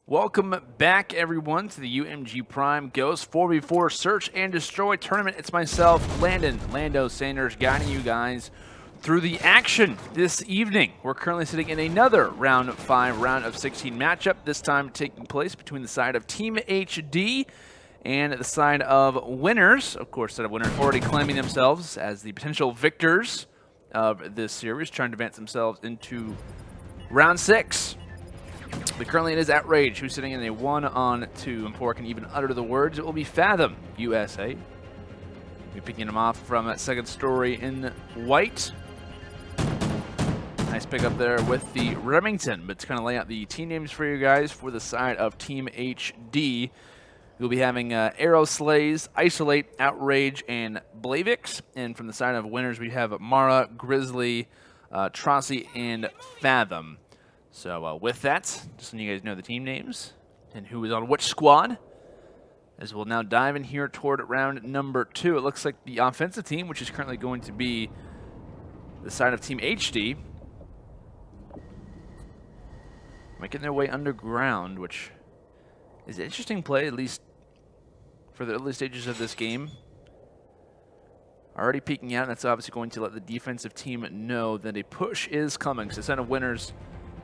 Welcome back, everyone, to the UMG Prime Ghost 4v4 Search and Destroy Tournament. It's myself, Lando Sanders, guiding you guys through the action this evening. We're currently sitting in another round 5, round of 16 matchup, this time taking place between the side of Team HD and the side of Winnerz. Of course, the side of Winnerz already claiming themselves as the potential victors of this series, trying to advance themselves into round 6. But currently it is Outrage, who's sitting in a 1-on-2, and before I can even utter the words, it will be Fathom, USA. We're picking him off from that second story in white. Nice pickup there with the Remington, but to kind of lay out the team names for you guys for the side of Team HD, we'll be having Arrow Slays, Isolate, Outrage, and Blavix. And from the side of Winnerz, we have Mara, Grizzly, Trossi, and Fathom. So with that, just so you guys know the team names and who is on which squad, as we'll now dive in here toward round number 2. It looks like the offensive team, which is currently going to be the side of Team HD, making their way underground, which is an interesting play, at least for the early stages of this game. Already peeking out, and that's obviously going to let the defensive team know that a push is coming. So the side of Winnerz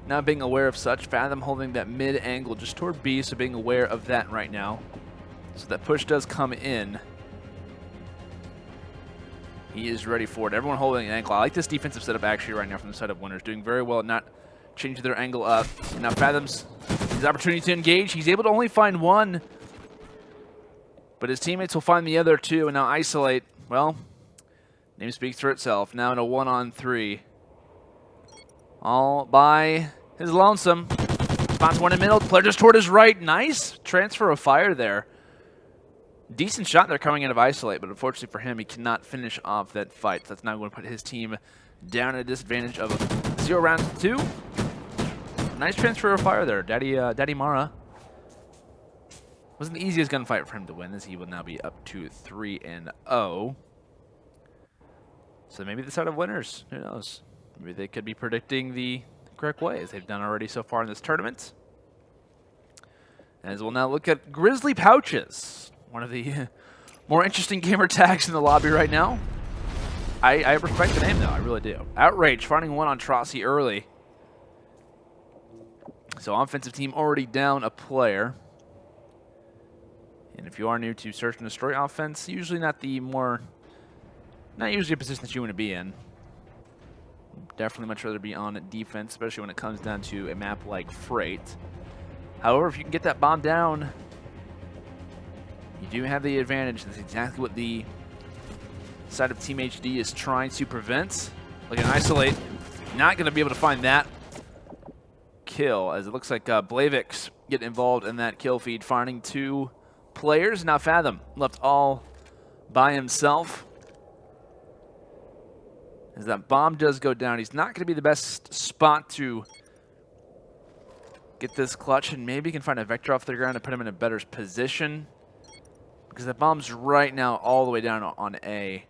now being aware of such. Fathom holding that mid angle just toward B, so being aware of that right now. So that push does come in. He is ready for it. Everyone holding an angle. I like this defensive setup actually right now from the side of Winnerz. Doing very well at not changing their angle up. And now Fathom's his opportunity to engage. He's able to only find one, but his teammates will find the other two. And now Isolate, well, name speaks for itself. Now in a 1-on-3. All by his lonesome. Spots one in the middle. Player just toward his right. Nice transfer of fire there. Decent shot there coming out of Isolate, but unfortunately for him, he cannot finish off that fight. That's now going to put his team down at a disadvantage of 0 rounds to 2. Nice transfer of fire there. Daddy Mara. Wasn't the easiest gunfight for him to win, as he will now be up to 3-0. So maybe the side of Winnerz. Who knows? Maybe they could be predicting the correct way, as they've done already so far in this tournament. As we'll now look at Grizzly Pouches, one of the more interesting gamer tags in the lobby right now. I respect the name, though. I really do. Outrage, finding one on Trossi early. So offensive team already down a player. And if you are new to Search and Destroy offense, usually not usually a position that you want to be in. Definitely much rather be on defense, especially when it comes down to a map like Freight. However, if you can get that bomb down, you do have the advantage. That's exactly what the side of Team HD is trying to prevent. Like an Isolate, not going to be able to find that kill, as it looks like Blavix getting involved in that kill feed, finding 2 players. Now Fathom left all by himself. As that bomb does go down, he's not going to be the best spot to get this clutch, and maybe he can find a vector off the ground to put him in a better position, because that bomb's right now all the way down on A.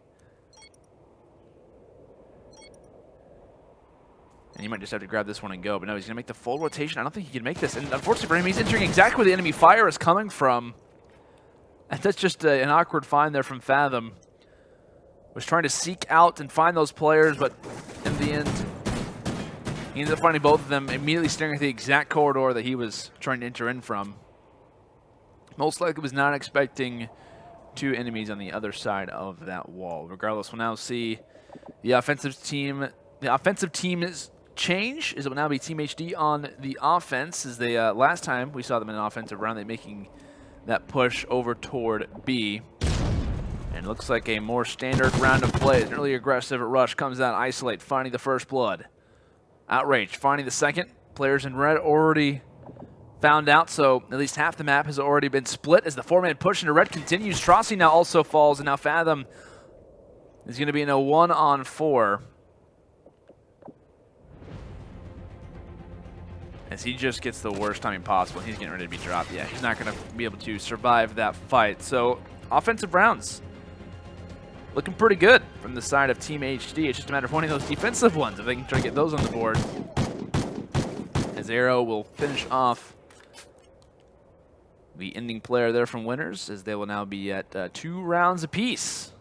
And you might just have to grab this one and go, but no, he's going to make the full rotation. I don't think he can make this, and unfortunately for him, he's entering exactly where the enemy fire is coming from. And that's just an awkward find there from Fathom. Was trying to seek out and find those players, but in the end, he ended up finding both of them, immediately staring at the exact corridor that he was trying to enter in from. Most likely was not expecting 2 enemies on the other side of that wall. Regardless, we'll now see the offensive team. The offensive team's change is it will now be Team HD on the offense, as they last time we saw them in an offensive round, they making that push over toward B. And looks like a more standard round of play. An early aggressive rush comes out. Isolate, finding the first blood. Outrage, finding the second. Players in red already found out, so at least half the map has already been split as the 4-man push into red continues. Trossi now also falls, and now Fathom is going to be in a 1-on-4. As he just gets the worst timing possible. He's getting ready to be dropped. Yeah, he's not going to be able to survive that fight. So, offensive rounds looking pretty good from the side of Team HD. It's just a matter of winning those defensive ones, if they can try to get those on the board. As Arrow will finish off the ending player there from Winnerz, as they will now be at 2 rounds apiece.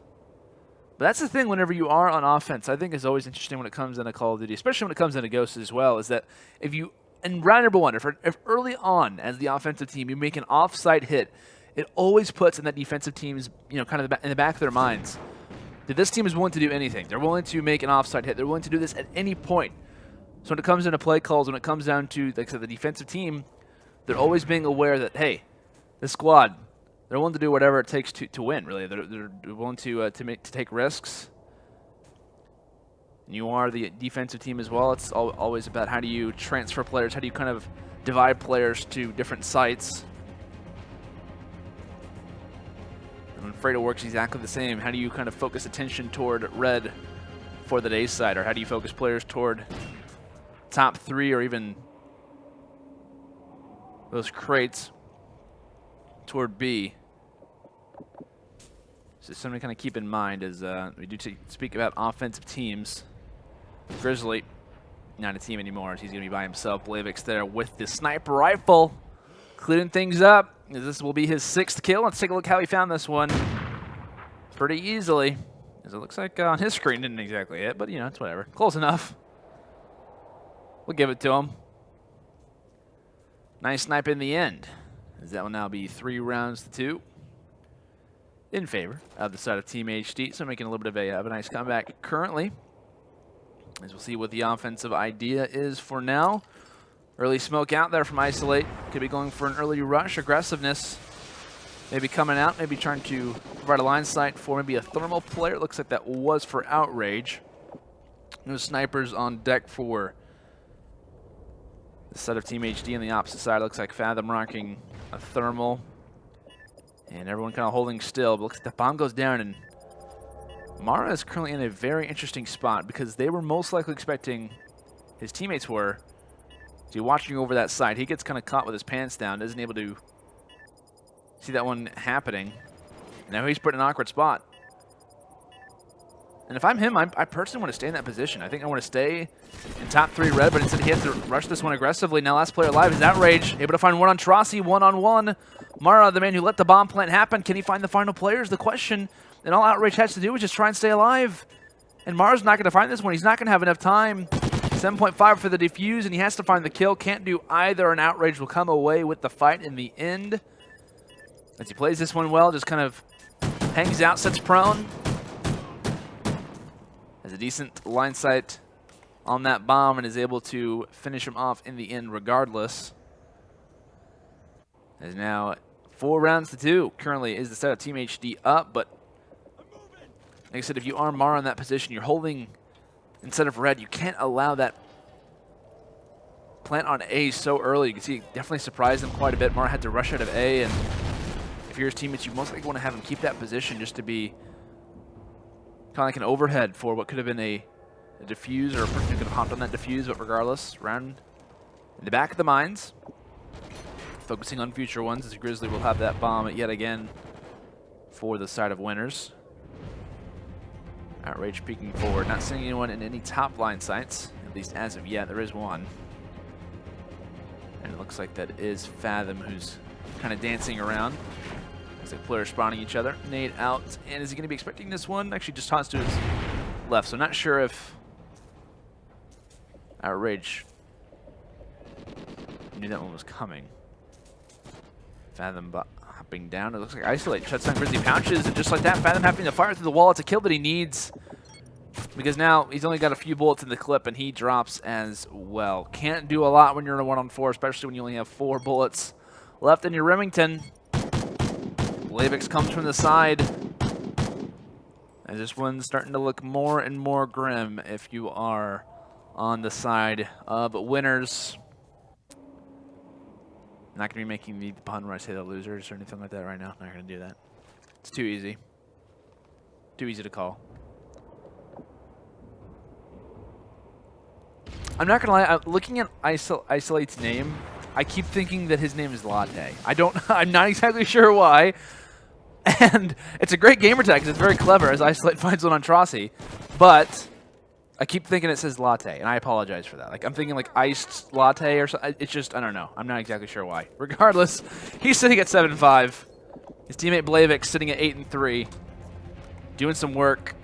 But that's the thing whenever you are on offense, I think is always interesting when it comes into Call of Duty, especially when it comes into Ghosts as well, is that if you, in round number 1, if early on as the offensive team you make an offside hit, it always puts in that defensive team's, kind of in the back of their minds that this team is willing to do anything. They're willing to make an offside hit. They're willing to do this at any point. So when it comes into play calls, when it comes down to, like I said, the defensive team, they're always being aware that, hey, this squad, they're willing to do whatever it takes to win, really. They're willing to take risks. And you are the defensive team as well. It's always about how do you transfer players, how do you kind of divide players to different sites. And Fredo works exactly the same. How do you kind of focus attention toward red for the day side, or how do you focus players toward top 3 or even those crates toward B? So something to kind of keep in mind as we do speak about offensive teams. Grizzly, not a team anymore, as he's going to be by himself. Blavix there with the sniper rifle, clearing things up. This will be his 6th kill. Let's take a look how he found this one pretty easily, as it looks like on his screen didn't exactly hit, but it's whatever. Close enough. We'll give it to him. Nice snipe in the end, as that will now be 3 rounds to 2 in favor of the side of Team HD. So making a little bit of a nice comeback currently, as we'll see what the offensive idea is for now. Early smoke out there from Isolate. Could be going for an early rush. Aggressiveness maybe coming out, maybe trying to provide a line sight for maybe a thermal player. It looks like that was for Outrage. No snipers on deck for the set of Team HD. On the opposite side, looks like Fathom rocking a thermal. And everyone kind of holding still. But looks like the bomb goes down, and Mara is currently in a very interesting spot because they were most likely expecting, his teammates were, to be watching over that side. He gets kind of caught with his pants down, isn't able to see that one happening. And now he's put in an awkward spot. And if I'm him, I personally want to stay in that position. I think I want to stay in top 3 red, but instead he has to rush this one aggressively. Now last player alive is Outrage, able to find one on Trossi, 1-on-1. Mara, the man who let the bomb plant happen, can he find the final player is the question. And all Outrage has to do is just try and stay alive. And Mara's not going to find this one. He's not going to have enough time. 7.5 for the defuse, and he has to find the kill. Can't do either, and Outrage will come away with the fight in the end. As he plays this one well, just kind of hangs out, sits prone. Has a decent line sight on that bomb and is able to finish him off in the end regardless. As now 4 rounds to 2. Currently is the set of Team HD up, but like I said, if you are Mara in that position, you're holding instead of red. You can't allow that plant on A so early. You can see it definitely surprised them quite a bit. Mara had to rush out of A, and if you're his teammates, you most likely want to have him keep that position just to be kind of like an overhead for what could have been a defuse, or a person who could have hopped on that defuse, but regardless, round in the back of the mines. Focusing on future ones, as Grizzly will have that bomb yet again for the side of Winnerz. Outrage peeking forward, not seeing anyone in any top line sights, at least as of yet. There is one. And it looks like that is Fathom, who's kind of dancing around. Looks like players spawning each other. Nade out, and is he going to be expecting this one? Actually just tossed to his left, so not sure if Outrage knew that one was coming. Fathom hopping down. It looks like Isolate shuts down Grizzly, pouches, and just like that, Fathom having to fire through the wall. It's a kill that he needs, because now he's only got a few bullets in the clip, and he drops as well. Can't do a lot when you're in a 1-on-4, especially when you only have 4 bullets left in your Remington. Blavix comes from the side, and this one's starting to look more and more grim if you are on the side of Winnerz. Not going to be making the pun where I say the losers or anything like that right now. Not going to do that. It's too easy. Too easy to call. I'm not going to lie. I'm looking at Isolate's name, I keep thinking that his name is Latte. I'm not exactly sure why. And it's a great gamer tag because it's very clever, as Isolate finds one on Trossi. But I keep thinking it says latte, and I apologize for that. Like, I'm thinking like iced latte or something. It's just, I don't know. I'm not exactly sure why. Regardless, he's sitting at 7-5. His teammate Blavik sitting at 8-3. Doing some work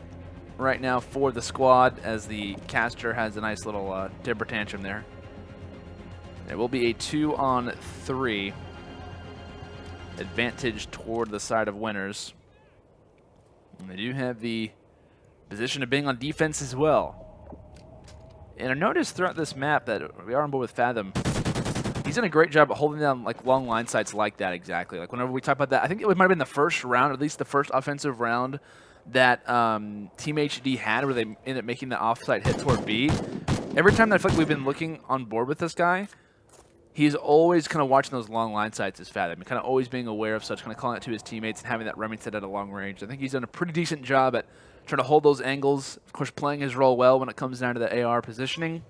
right now for the squad as the caster has a nice little temper tantrum there. It will be a 2-on-3 advantage toward the side of Winnerz. And they do have the position of being on defense as well. And I noticed throughout this map that we are on board with Fathom. He's done a great job at holding down like long line sites like that exactly. Like whenever we talk about that, I think it might have been the first round, at least the first offensive round that Team HD had where they ended up making the offsite hit toward B. Every time that I feel like we've been looking on board with this guy, he's always kind of watching those long line sights as Fathom, kind of always being aware of such, kind of calling it to his teammates and having that Remington at a long range. I think he's done a pretty decent job at trying to hold those angles. Of course, playing his role well when it comes down to the AR positioning.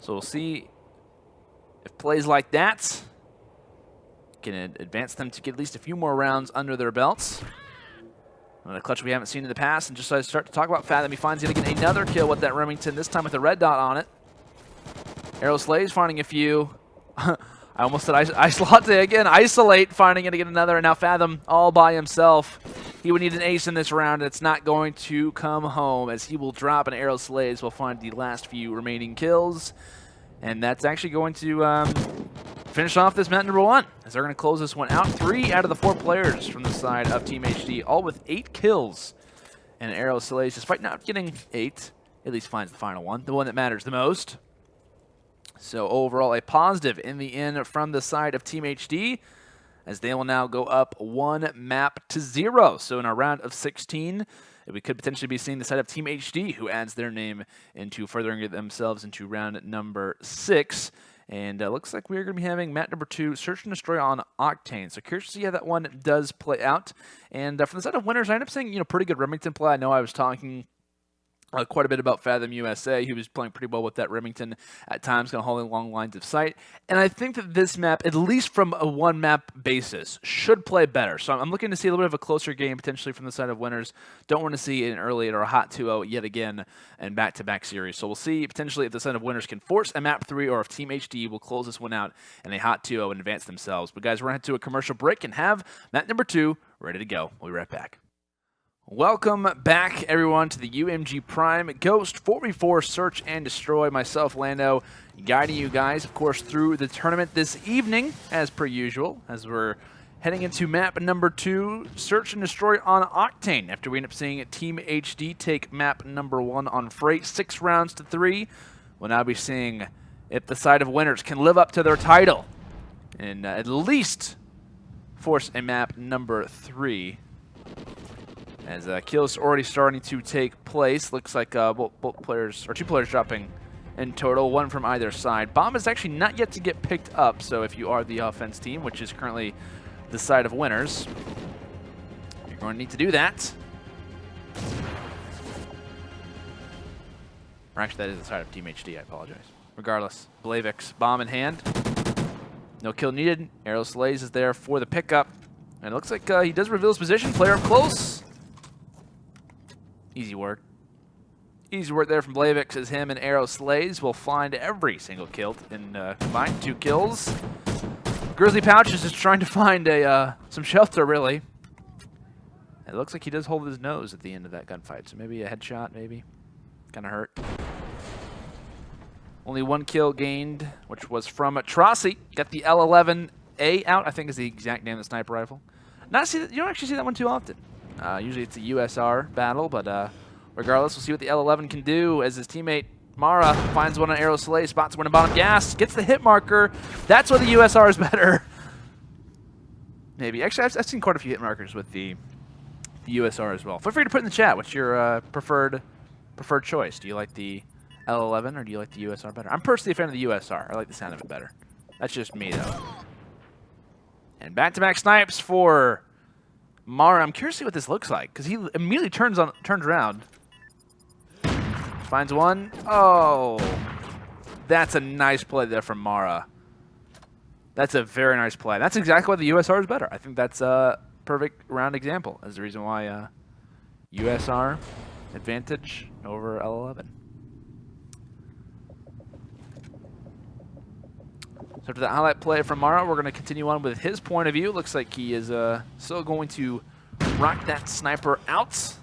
So we'll see if plays like that can advance them to get at least a few more rounds under their belts. A clutch we haven't seen in the past. And just as I start to talk about Fathom, he finds he's going to get another kill with that Remington, this time with a red dot on it. Arrow Slays finding a few. I almost said Ice Latte again. Isolate finding it to get another. And now Fathom all by himself. He would need an ace in this round. And it's not going to come home as he will drop, and Arrow Slays will find the last few remaining kills. And that's actually going to finish off this map number 1 as they're going to close this one out. 3 out of the 4 players from the side of Team HD, all with 8 kills. And Arrow Slays, despite not getting 8, at least finds the final one, the one that matters the most. So overall, a positive in the end from the side of Team HD, as they will now go up 1 map to 0. So in our round of 16, we could potentially be seeing the side of Team HD, who adds their name into furthering themselves into round number 6. And looks like we're going to be having map number 2, Search and Destroy on Octane. So curious to see how that one does play out. And from the side of Winnerz, I ended up seeing pretty good Remington play. I know I was talking quite a bit about Fathom USA. He was playing pretty well with that Remington at times, kind of holding long lines of sight. And I think that this map, at least from a one-map basis, should play better. So I'm looking to see a little bit of a closer game potentially from the side of Winnerz. Don't want to see an early or a hot 2-0 yet again and back-to-back series. So we'll see potentially if the side of Winnerz can force a map 3 or if Team HD will close this one out in a hot 2-0 and advance themselves. But guys, we're going to head to a commercial break and have map number 2 ready to go. We'll be right back. Welcome back, everyone, to the UMG Prime Ghost 4v4 Search and Destroy. Myself, Lando, guiding you guys, of course, through the tournament this evening, as per usual, as we're heading into map number 2, Search and Destroy on Octane, after we end up seeing Team HD take map number 1 on Freight, 6 rounds to 3. We'll now be seeing if the side of Winnerz can live up to their title and at least force a map number 3. As kills already starting to take place. Looks like both players, or 2 players dropping in total, 1 from either side. Bomb is actually not yet to get picked up, so if you are the offense team, which is currently the side of Winnerz, you're going to need to do that. Or actually, that is the side of Team HD, I apologize. Regardless, Blavik's bomb in hand. No kill needed. Arrow Slays is there for the pickup. And it looks like he does reveal his position. Player up close. Easy work. Easy work there from Blavik, as him and Arrow Slays will find every single kill in combined 2 kills. Grizzly Pouch is just trying to find some shelter, really. It looks like he does hold his nose at the end of that gunfight, so maybe a headshot, maybe. Kind of hurt. Only 1 kill gained, which was from Trossi. Got the L11A out, I think is the exact name of the sniper rifle. You don't actually see that one too often. Usually it's a USR battle, but regardless, we'll see what the L11 can do as his teammate Mara finds one on Arrow Slay, spots one in bottom gas, gets the hit marker. That's where the USR is better. Maybe. Actually, I've seen quite a few hit markers with the USR as well. Feel free to put in the chat what's your preferred choice. Do you like the L11 or do you like the USR better? I'm personally a fan of the USR. I like the sound of it better. That's just me, though. And back-to-back snipes for Mara. I'm curious to see what this looks like, because he immediately turns around. Finds one. Oh, that's a nice play there from Mara. That's a very nice play. That's exactly why the USR is better. I think that's a perfect round example as the reason why USR advantage over L11. So after that highlight play from Mara, we're going to continue on with his point of view. Looks like he is still going to rock that sniper out.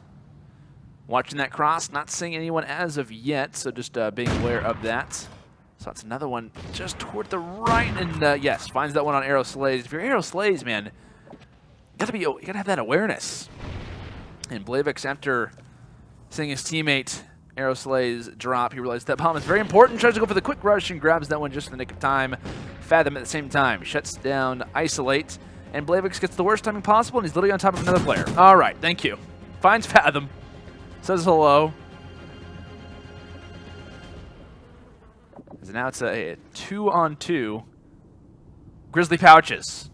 Watching that cross, not seeing anyone as of yet, so just being aware of that. So that's another one just toward the right, and yes, finds that one on Arrow Slays. If you're Arrow Slays, man, you gotta have that awareness. And Blavix, after seeing his teammate Arrow Slays drop, he realized that bomb is very important. Tries to go for the quick rush and grabs that one just in the nick of time. Fathom at the same time, shuts down Isolate, and Blavix gets the worst timing possible, and he's literally on top of another player. All right, thank you. Finds Fathom. Says hello. So now it's a 2-on-2. Grizzly Pouches.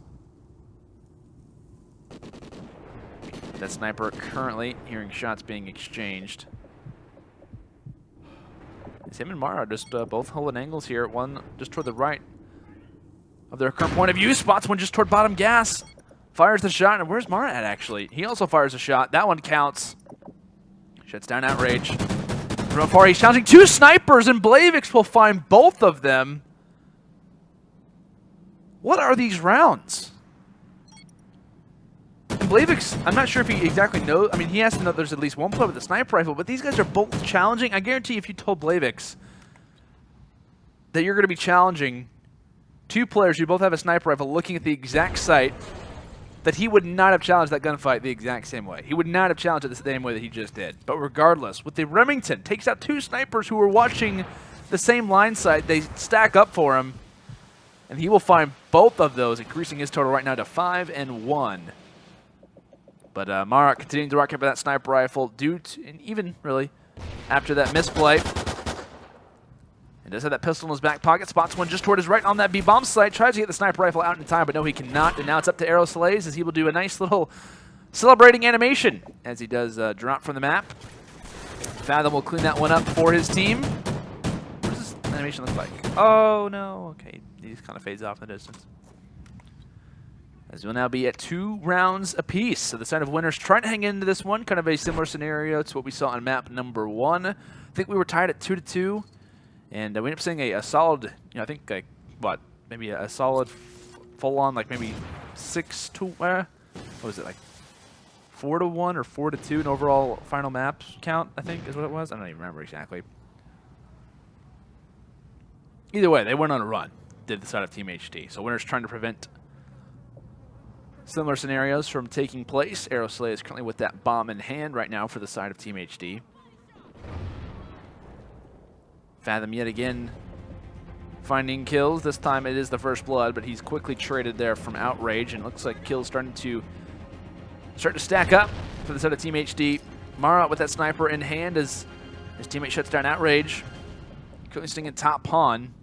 That sniper currently hearing shots being exchanged. It's him and Mara just both holding angles here. One just toward the right of their current point of view. Spots one just toward bottom gas. Fires the shot. And where's Mara at, actually? He also fires a shot. That one counts. Shuts down Outrage. From afar, he's challenging two snipers, and Blavix will find both of them. What are these rounds? And Blavix, I'm not sure if he exactly knows. I mean, he has to know there's at least one player with a sniper rifle, but these guys are both challenging. I guarantee if you told Blavix that you're going to be challenging two players who both have a sniper rifle looking at the exact site, that he would not have challenged that gunfight the exact same way. He would not have challenged it the same way that he just did. But regardless, with the Remington, takes out two snipers who were watching the same line sight. They stack up for him, and he will find both of those, increasing his total right now to 5 and 1. But Mara continuing to rock up with that sniper rifle, and even really after that misplay. He does have that pistol in his back pocket. Spots one just toward his right on that B-bomb site. Tries to get the sniper rifle out in time, but no, he cannot. And now it's up to Arrow Slays as he will do a nice little celebrating animation as he does drop from the map. Fathom will clean that one up for his team. What does this animation look like? Oh, no. Okay, he just kind of fades off in the distance. As we'll now be at 2 rounds apiece. So the side of Winnerz trying to hang into this one. Kind of a similar scenario to what we saw on map number 1. I think we were tied at 2-2. And we ended up seeing a solid, I think, like, what, maybe a solid full-on, like maybe 6-to, what was it, like 4-to-1 or 4-to-2 in overall final map count, I think is what it was. I don't even remember exactly. Either way, they went on a run, did the side of Team HD. So Winnerz trying to prevent similar scenarios from taking place. Arrow Slay is currently with that bomb in hand right now for the side of Team HD. Fathom yet again finding kills. This time it is the first blood, but he's quickly traded there from Outrage, and it looks like kills starting to stack up for the side of Team HD. Mara with that sniper in hand as his teammate shuts down Outrage. Currently sitting in top pawn,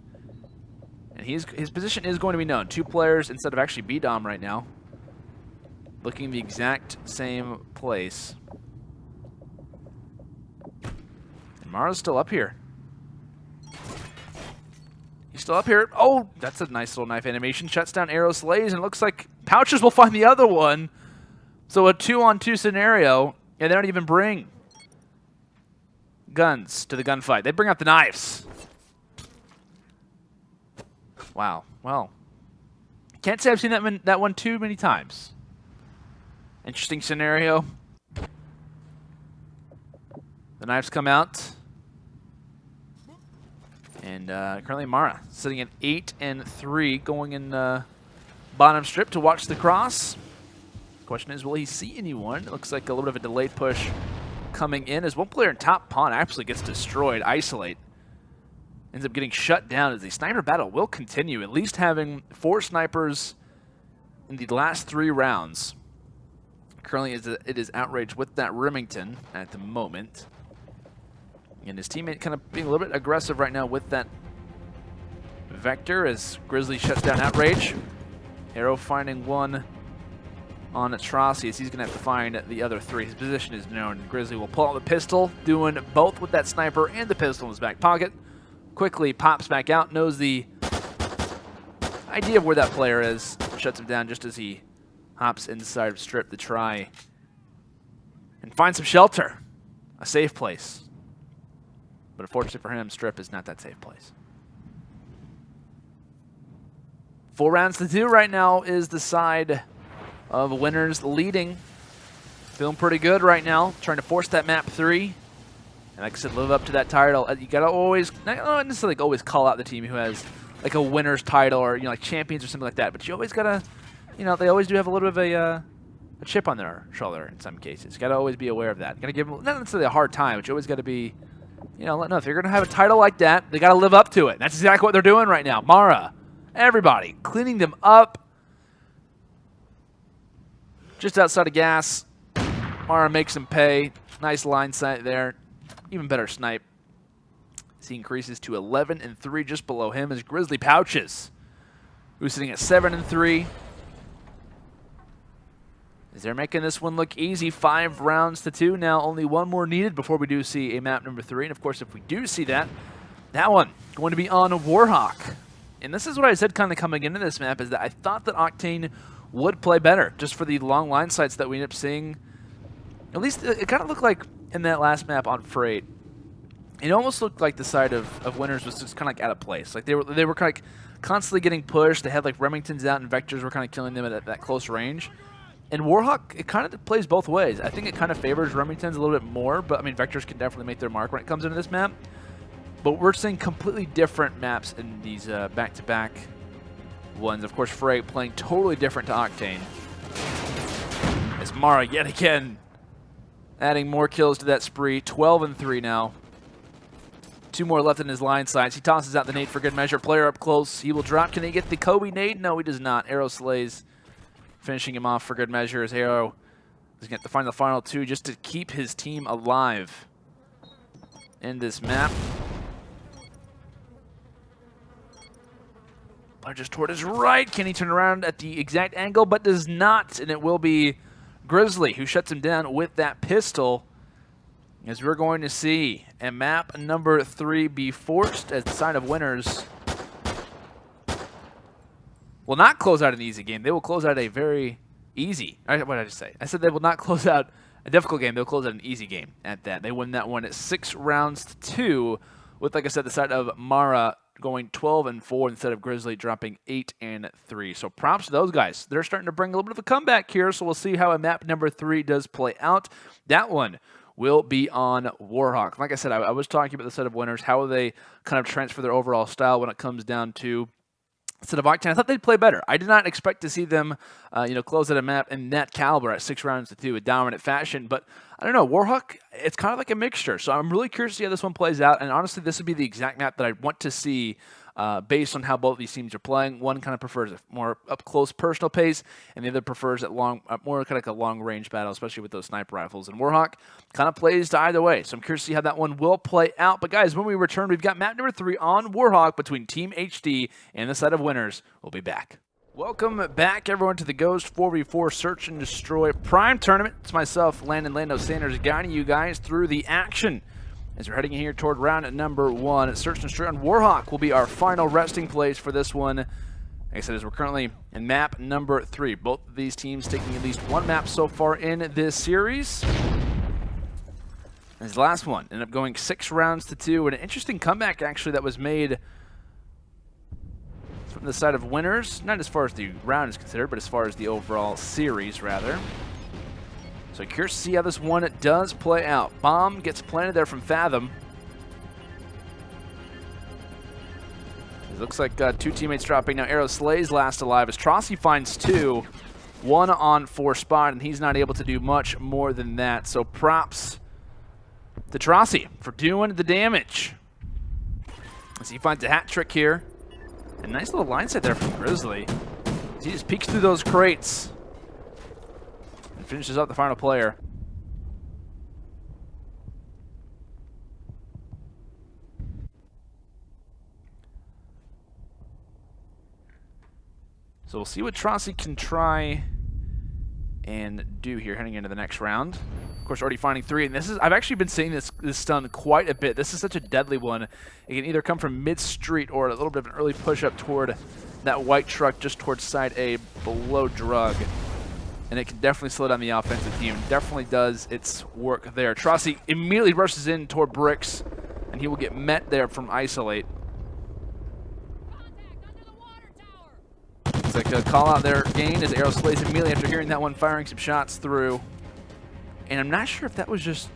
and his position is going to be known. 2 players instead of actually B-Dom right now, looking in the exact same place. And Mara's still up here. He's still up here. Oh, that's a nice little knife animation. Shuts down Arrow Slays, and it looks like Pouches will find the other one. So a 2-on-2 scenario, and they don't even bring guns to the gunfight. They bring out the knives. Wow. Well, can't say I've seen that one too many times. Interesting scenario. The knives come out. And currently Mara sitting at 8 and 3, going in bottom strip to watch the cross. Question is, will he see anyone? It looks like a little bit of a delayed push coming in as one player in top pawn actually gets destroyed. Isolate ends up getting shut down as the sniper battle will continue, at least having 4 snipers in the last 3 rounds. Currently it is Outrage with that Remington at the moment. And his teammate kind of being a little bit aggressive right now with that Vector as Grizzly shuts down Outrage. Arrow finding one on Atrocity as he's going to have to find the other 3. His position is known. Grizzly will pull out the pistol, doing both with that sniper and the pistol in his back pocket. Quickly pops back out, knows the idea of where that player is, shuts him down just as he hops inside of strip to try and find some shelter. a safe place. But unfortunately for him, Strip is not that safe place. 4 rounds to 2 right now is the side of Winnerz leading. Feeling pretty good right now, trying to force that map 3. And like I said, live up to that title. You gotta always, not necessarily like always call out the team who has like a Winnerz title or, you know, like champions or something like that. But you always gotta, you know, they always do have a little bit of a chip on their shoulder in some cases. You gotta always be aware of that. You gotta give them, not necessarily a hard time, but you always gotta be, you know, no, if you're gonna have a title like that, they gotta live up to it. That's exactly what they're doing right now. Mara, everybody, cleaning them up. Just outside of gas. Mara makes him pay. Nice line sight there. Even better snipe. He increases to 11-3. Just below him is Grizzly Pouches, who's sitting at 7-3. As they're making this one look easy, 5 rounds to 2. Now only 1 more needed before we do see a map number 3. And of course, if we do see that, that one going to be on Warhawk. And this is what I said kind of coming into this map, is that I thought that Octane would play better just for the long line sights that we end up seeing. At least it kind of looked like in that last map on Freight. It almost looked like the side of Winnerz was just kind of like out of place. Like they were kind of like constantly getting pushed. They had like Remingtons out and Vectors were kind of killing them at that close range. And Warhawk, it kind of plays both ways. I think it kind of favors Remingtons a little bit more, but I mean, Vectors can definitely make their mark when it comes into this map. But we're seeing completely different maps in these back-to-back ones. Of course, Freight playing totally different to Octane. As Mara yet again adding more kills to that spree. 12-3 now. 2 more left in his line sights. He tosses out the nade for good measure. Player up close. He will drop. Can he get the Kobe nade? No, he does not. Arrow slays, finishing him off for good measure as Arrow is going to have to find the final 2 just to keep his team alive in this map. Player just toward his right. Can he turn around at the exact angle? But does not. And it will be Grizzly who shuts him down with that pistol. As we're going to see a map number 3 be forced as the side of Winnerz will not close out an easy game. They will close out a very easy. What did I just say? I said they will not close out a difficult game. They'll close out an easy game at that. They win that one at 6 rounds to 2 with, like I said, the side of Mara going 12-4 instead of Grizzly dropping 8-3. So props to those guys. They're starting to bring a little bit of a comeback here, so we'll see how a map number 3 does play out. That one will be on Warhawk. Like I said, I was talking about the set of Winnerz. How will they kind of transfer their overall style when it comes down to instead of Octane? I thought they'd play better. I did not expect to see them, close out a map in that caliber at 6 rounds to 2 with dominant fashion. But I don't know, Warhawk, it's kind of like a mixture. So I'm really curious to see how this one plays out. And honestly, this would be the exact map that I want to see based on how both these teams are playing. One kind of prefers a more up-close personal pace, and the other prefers more kind of like a long-range battle, especially with those sniper rifles. And Warhawk kind of plays to either way. So I'm curious to see how that one will play out. But guys, when we return, we've got map number 3 on Warhawk between Team HD and the side of Winnerz. We'll be back. Welcome back, everyone, to the Ghost 4v4 Search and Destroy Prime Tournament. It's myself, Landon Lando Sanders, guiding you guys through the action as we're heading in here toward round number 1. Search and Destroy on Warhawk will be our final resting place for this one. Like I said, as we're currently in map number 3. Both of these teams taking at least 1 map so far in this series. This last one ended up going 6 rounds to 2. And an interesting comeback, actually, that was made from the side of Winnerz. Not as far as the round is considered, but as far as the overall series, rather. So curious to see how this one does play out. Bomb gets planted there from Fathom. It looks like 2 teammates dropping. Now Arrow slays last alive as Trossi finds 2. 1 on 4 spot, and he's not able to do much more than that. So props to Trossi for doing the damage. As he finds a hat trick here. A nice little line set there from Grizzly. As he just peeks through those crates and finishes up the final player. So we'll see what Trossi can try and do here heading into the next round. Of course, already finding 3, and this is, I've actually been seeing this stun quite a bit. This is such a deadly one. It can either come from mid-street or a little bit of an early push up toward that white truck just towards side A below Drug. and it can definitely slow down the offensive team. Definitely does its work there. Trossi immediately rushes in toward bricks, and he will get met there from Isolate. It's like a call out there gain as Arrow slays immediately after hearing that one, firing some shots through. And I'm not sure if that was just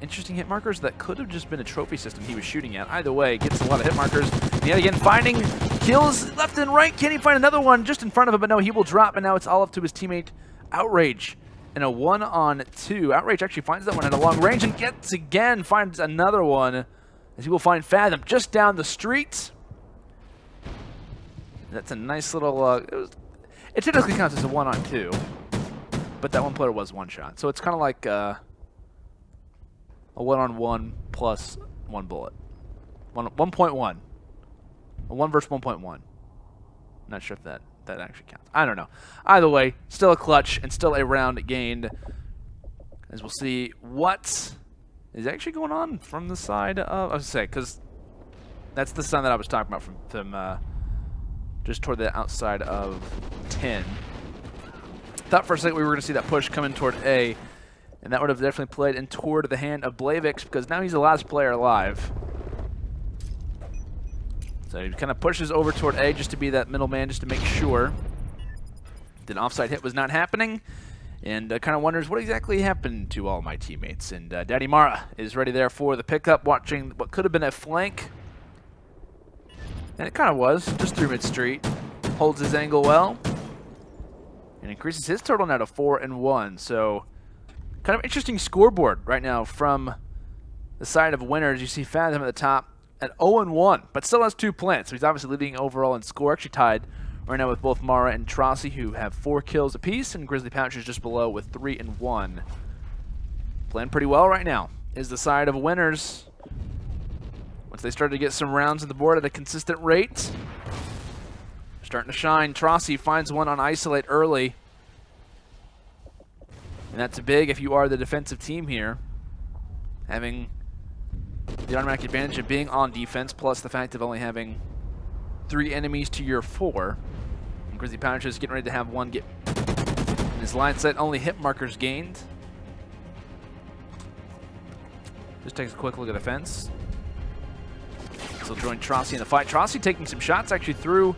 interesting hit markers. That could have just been a trophy system he was shooting at. Either way, gets a lot of hit markers. And yet again, finding kills left and right. Can he find another one just in front of him? But no, he will drop, and now it's all up to his teammate Outrage in a 1-on-2. Outrage actually finds that one at a long range and finds another one as he will find Fathom just down the street. That's a nice little, it typically counts as a 1-on-2, but that one player was one shot. So it's kind of like a 1-on-1 plus one bullet. 1.1. A 1 versus 1.1. Not sure if that actually counts. I don't know. Either way, still a clutch and still a round gained. As we'll see what is actually going on from the side of, I was say, because that's the side that I was talking about from just toward the outside of 10. Thought for a second we were going to see that push coming toward A, and that would have definitely played in toward the hand of Blavix, because now he's the last player alive. So he kind of pushes over toward A just to be that middleman, just to make sure that an offside hit was not happening, and kind of wonders what exactly happened to all my teammates. And Daddy Mara is ready there for the pickup, watching what could have been a flank. And it kind of was, just through mid-street. Holds his angle well, and increases his total now to 4-1. So kind of interesting scoreboard right now from the side of Winnerz. You see Fathom at the top at 0-1, but still has 2 plants. So he's obviously leading overall in score. Actually tied right now with both Mara and Trossi, who have 4 kills apiece, and Grizzly Pouch is just below with 3-1. Playing pretty well right now is the side of Winnerz. Once they started to get some rounds on the board at a consistent rate, starting to shine. Trossi finds one on Isolate early, and that's big if you are the defensive team here, having the automatic advantage of being on defense, plus the fact of only having 3 enemies to your 4. And Grizzly Pouch is getting ready to have one get in his line set. Only hit markers gained. Just takes a quick look at the fence. Still join Trossi in the fight. Trossi taking some shots actually through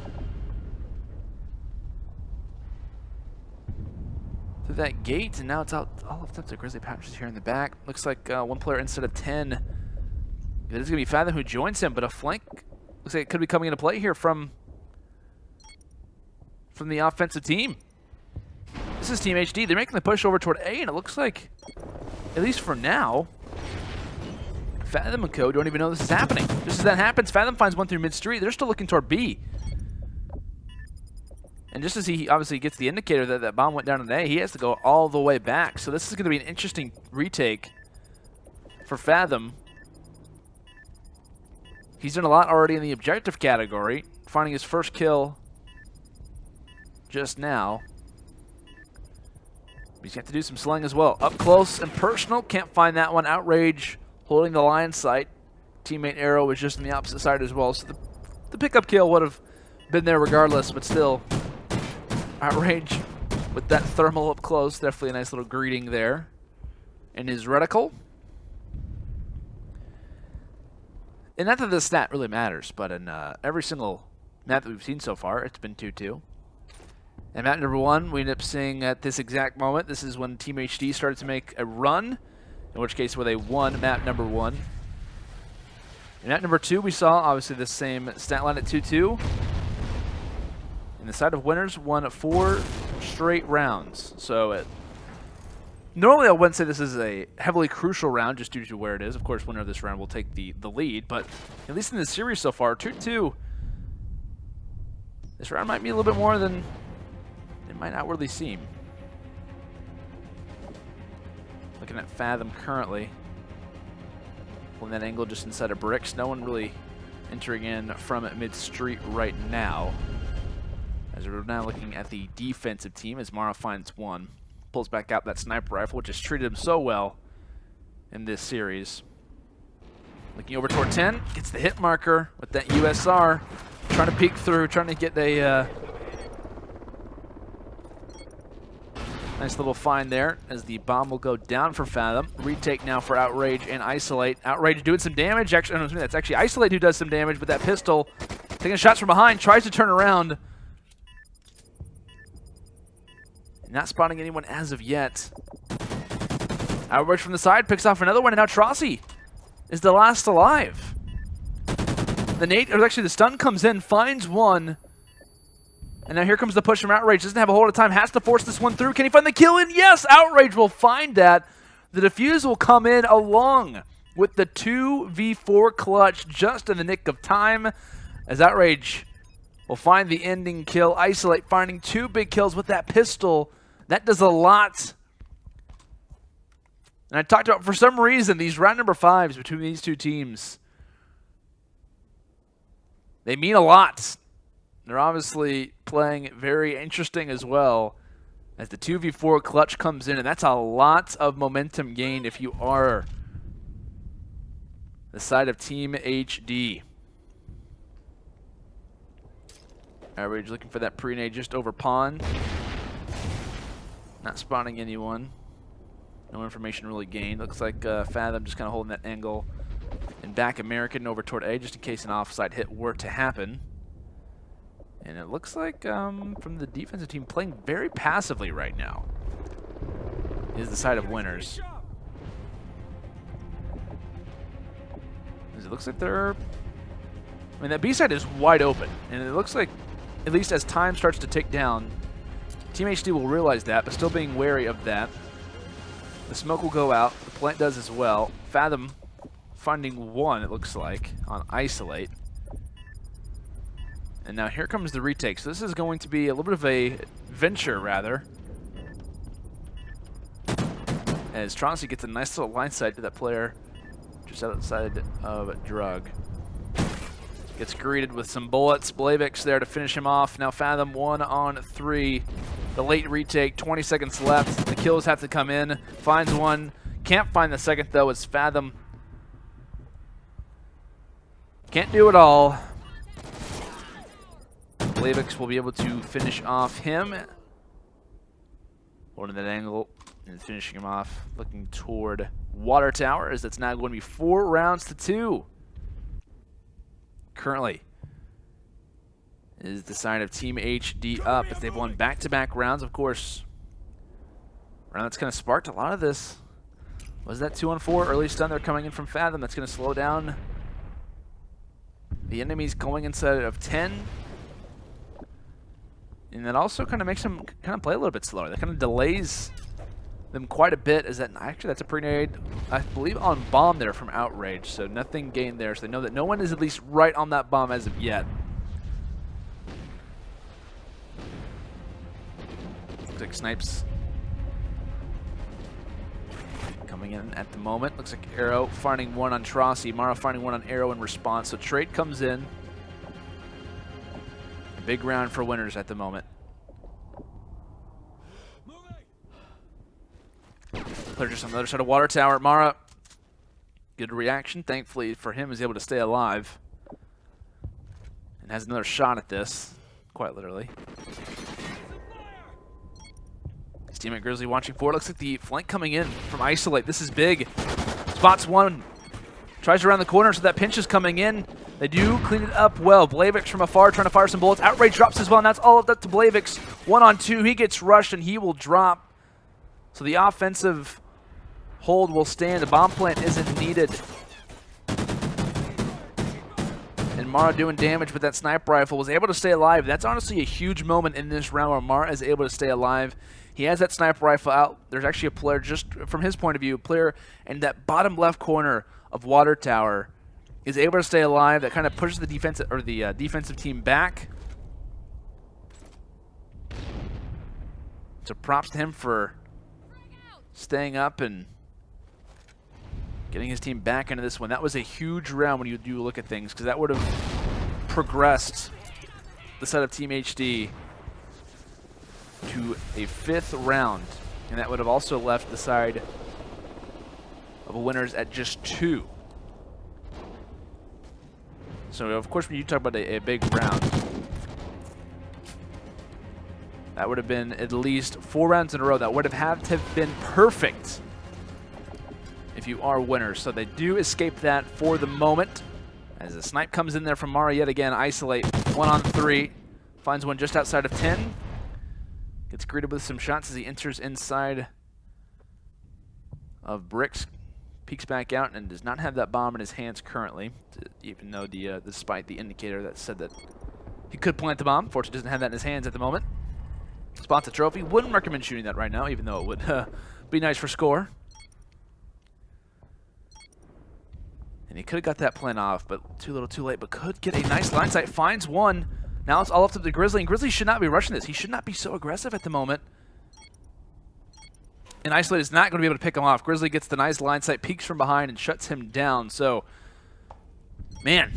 that gate, and now it's all up to Grizzly Pouches here in the back. Looks like 1 player instead of 10. It is going to be Fathom who joins him, but a flank looks like it could be coming into play here from the offensive team. This is Team HD. They're making the push over toward A, and it looks like, at least for now, Fathom and Co. don't even know this is happening. Just as that happens, Fathom finds one through mid-street. They're still looking toward B. And just as he obviously gets the indicator that that bomb went down in A, he has to go all the way back. So this is going to be an interesting retake for Fathom. He's done a lot already in the objective category, finding his first kill just now. He's got to do some slaying as well. Up close and personal, can't find that one. Outrage holding the line sight. Teammate Arrow was just on the opposite side as well, so the pickup kill would have been there regardless, but still, Outrage with that thermal up close. Definitely a nice little greeting there in his reticle. And not that the stat really matters, but in every single map that we've seen so far, it's been 2-2. And map number 1, we end up seeing at this exact moment, this is when Team HD started to make a run, in which case where they won map number 1. In map number 2, we saw obviously the same stat line at 2-2. And the side of Winnerz won 4 straight rounds. So normally I wouldn't say this is a heavily crucial round just due to where it is. Of course, winner of this round will take the lead, but at least in the series so far, 2-2, this round might be a little bit more than it might outwardly seem. Looking at Fathom currently, pulling that angle just inside of bricks. No one really entering in from mid-street right now. As we're now looking at the defensive team, as Mara finds one. Pulls back out that sniper rifle, which has treated him so well in this series. Looking over toward 10, gets the hit marker with that USR. Trying to peek through, trying to get a Nice little find there as the bomb will go down for Fathom. Retake now for Outrage and Isolate. Outrage doing some damage. Actually, no, that's actually Isolate who does some damage, but that pistol taking shots from behind, tries to turn around. Not spotting anyone as of yet. Outrage from the side picks off another one, and now Trossi is the last alive. The stun comes in, finds one. And now here comes the push from Outrage. Doesn't have a whole lot of time. Has to force this one through. Can he find the kill in? Yes! Outrage will find that. The defuse will come in along with the 2v4 clutch just in the nick of time. As Outrage will find the ending kill. Isolate finding 2 big kills with that pistol. That does a lot. And I talked about, for some reason, these round number 5s between these two teams, they mean a lot. They're obviously playing very interesting as well as the 2v4 clutch comes in, and that's a lot of momentum gained if you are the side of Team HD. Outrage looking for that pre-nade just over pond. Not spotting anyone. No information really gained. Looks like Fathom just kind of holding that angle and back American over toward A just in case an offside hit were to happen. And it looks like from the defensive team playing very passively right now is the side of Winnerz. As it looks like they're... I mean, that B side is wide open. And it looks like, at least as time starts to tick down, Team HD will realize that, but still being wary of that. The smoke will go out. The plant does as well. Fathom finding one, it looks like, on Isolate. And now here comes the retake. So this is going to be a little bit of a venture, rather. As Tronsy gets a nice little line sight to that player just outside of Drug. Gets greeted with some bullets. Blavik's there to finish him off. Now Fathom 1 on 3. The late retake, 20 seconds left. The kills have to come in. Finds one. Can't find the second, though, as Fathom can't do it all. Blavik's will be able to finish off him. Holding that angle and finishing him off. Looking toward Water Tower, as it's now going to be 4 rounds to 2. Currently is the side of Team HD up as they've won back-to-back rounds. Of course, round that's kind of sparked a lot of this was that 2-on-4 early stun they're coming in from Fathom. That's going to slow down the enemies going inside of 10. And that also kind of makes them kind of play a little bit slower. That kind of delays them quite a bit. Is that actually that's a pre-nade, I believe, on bomb there from Outrage. So nothing gained there. So they know that no one is at least right on that bomb as of yet. Looks like Snipes coming in at the moment. Looks like Arrow finding one on Trossi. Mara finding one on Arrow in response. So trade comes in. A big round for Winnerz at the moment. Player just on the other side of Water Tower. Mara, good reaction. Thankfully for him, is able to stay alive. And has another shot at this, quite literally. His teammate Grizzly watching forward. Looks like the flank coming in from Isolate. This is big. Spots one. Tries to round the corner, so that pinch is coming in. They do clean it up well. Blavik's from afar trying to fire some bullets. Outrage drops as well, and that's all up to Blavik's. 1-on-2. He gets rushed, and he will drop. So the offensive hold will stand. The bomb plant isn't needed. And Mara doing damage with that sniper rifle, was able to stay alive. That's honestly a huge moment in this round where Mara is able to stay alive. He has that sniper rifle out. There's actually a player, just from his point of view, a player in that bottom left corner of Water Tower is able to stay alive. That kind of pushes the defensive team back. So props to him for staying up and getting his team back into this one. That was a huge round when you do look at things, because that would have progressed the side of Team HD to a 5th round, and that would have also left the side of Winnerz at just 2. So of course when you talk about a big round, That would have been at least 4 rounds in a row. That would have had to have been perfect if you are Winnerz. So they do escape that for the moment. As the snipe comes in there from Mara yet again, isolate 1 on 3. Finds one just outside of 10. Gets greeted with some shots as he enters inside of bricks. Peeks back out and does not have that bomb in his hands currently, even though despite the indicator that said that he could plant the bomb. Fortunately doesn't have that in his hands at the moment. Spots a trophy. Wouldn't recommend shooting that right now, even though it would be nice for score. And he could have got that plant off, but too little too late. But could get a nice line sight. Finds one. Now it's all up to the Grizzly. And Grizzly should not be rushing this. He should not be so aggressive at the moment. And Isolate is not going to be able to pick him off. Grizzly gets the nice line sight, peeks from behind, and shuts him down. So, man,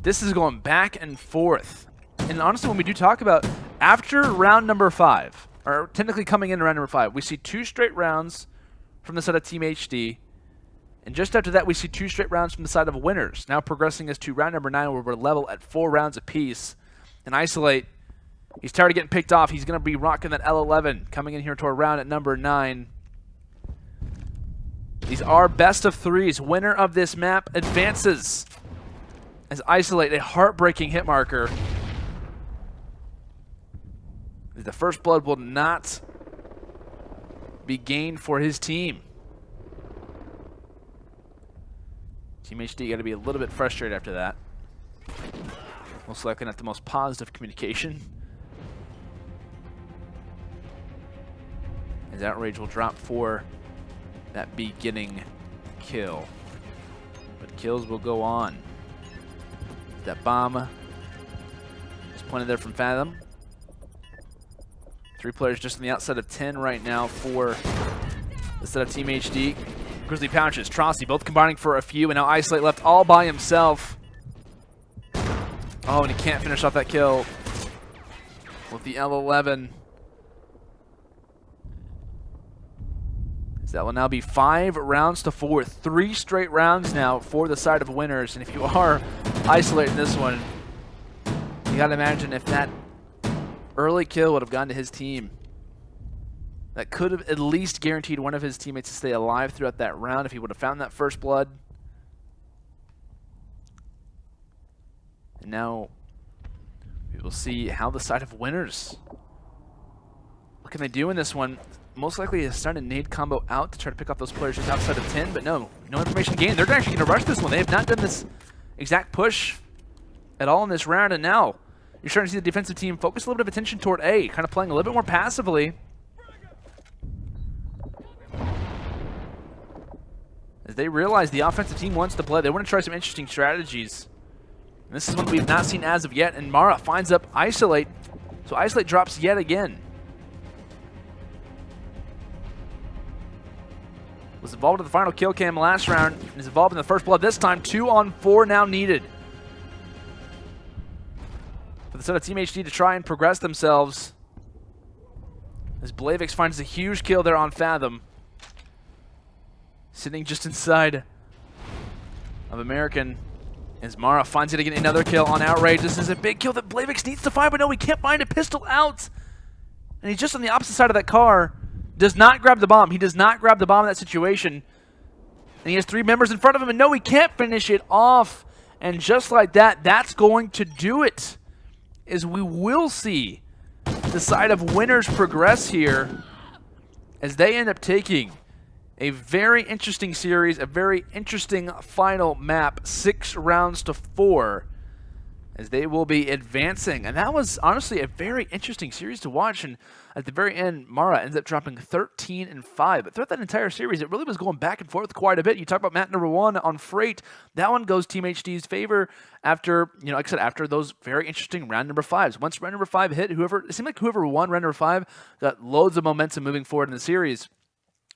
this is going back and forth. And honestly, when we do talk about after round number 5, or technically coming into round number 5, we see 2 straight rounds from the side of Team HD. And just after that, we see 2 straight rounds from the side of Winnerz. Now progressing us to round number 9, where we're level at 4 rounds apiece. And Isolate, he's tired of getting picked off. He's going to be rocking that L11, coming in here to a round at number 9. These are best of 3s. Winner of this map advances as Isolate, a heartbreaking hit marker. The first blood will not be gained for his team. Team HD got to be a little bit frustrated after that. Most likely not the most positive communication. As Outrage will drop for that beginning kill. But kills will go on. That bomb is pointed there from Fathom. 3 players just on the outside of 10 right now for the set of Team HD. Grizzly Pouches, Trosty, both combining for a few, and now Isolate left all by himself. Oh, and he can't finish off that kill with the L11. That will now be 5 rounds to 4. 3 straight rounds now for the side of Winnerz. And if you are isolating this one, you got to imagine if that early kill would have gone to his team. That could have at least guaranteed one of his teammates to stay alive throughout that round if he would have found that first blood. And now we will see how the side of Winnerz, what can they do in this one? Most likely a stun and nade combo out to try to pick off those players just outside of 10, but no information gained. They're actually going to rush this one. They have not done this exact push at all in this round, and now you're starting to see the defensive team focus a little bit of attention toward A, kind of playing a little bit more passively. As they realize the offensive team wants to play, they want to try some interesting strategies. And this is one we've not seen as of yet, and Mara finds up Isolate, so Isolate drops yet again. Was involved in the final kill cam last round and is involved in the first blood this time. 2 on 4 now needed for the set of Team HD to try and progress themselves. As Blavix finds a huge kill there on Fathom, sitting just inside of American. As Mara finds it again, another kill on Outrage. This is a big kill that Blavix needs to find, but no, he can't find a pistol out. And he's just on the opposite side of that car. Does not grab the bomb. He does not grab the bomb in that situation. And he has 3 members in front of him, and no, he can't finish it off. And just like that, that's going to do it. As we will see the side of Winnerz progress here as they end up taking a very interesting series, a very interesting final map, 6 rounds to 4. As they will be advancing. And that was honestly a very interesting series to watch. And at the very end, Mara ends up dropping 13 and 5. But throughout that entire series, it really was going back and forth quite a bit. You talk about map number 1 on Freight. That one goes Team HD's favor after, like I said, after those very interesting round number 5s. Once round number 5 hit, it seemed like whoever won round number 5 got loads of momentum moving forward in the series.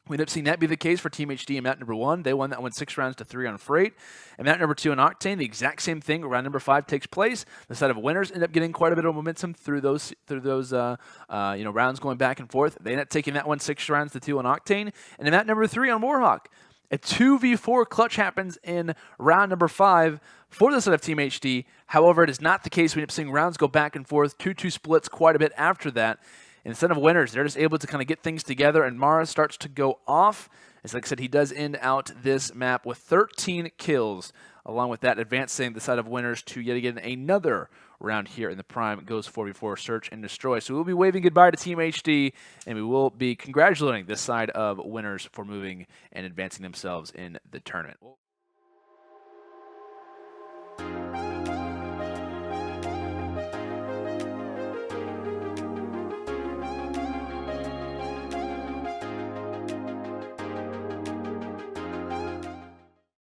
We ended up seeing that be the case for Team HD in map number 1. They won that one 6 rounds to 3 on Freight. And map number 2 on Octane, the exact same thing. Round number 5 takes place. The side of Winnerz end up getting quite a bit of momentum through those rounds going back and forth. They end up taking that one 6 rounds to 2 on Octane. And in map number 3 on Warhawk, a 2v4 clutch happens in round number 5 for the side of Team HD. However, it is not the case. We end up seeing rounds go back and forth, 2-2 splits quite a bit after that. Instead of Winnerz, they're just able to kind of get things together, and Mara starts to go off. As like I said, he does end out this map with 13 kills, along with that advancing the side of Winnerz to yet again another round here in the Prime Goes 4v4 Search and Destroy. So we'll be waving goodbye to Team HD, and we will be congratulating this side of Winnerz for moving and advancing themselves in the tournament.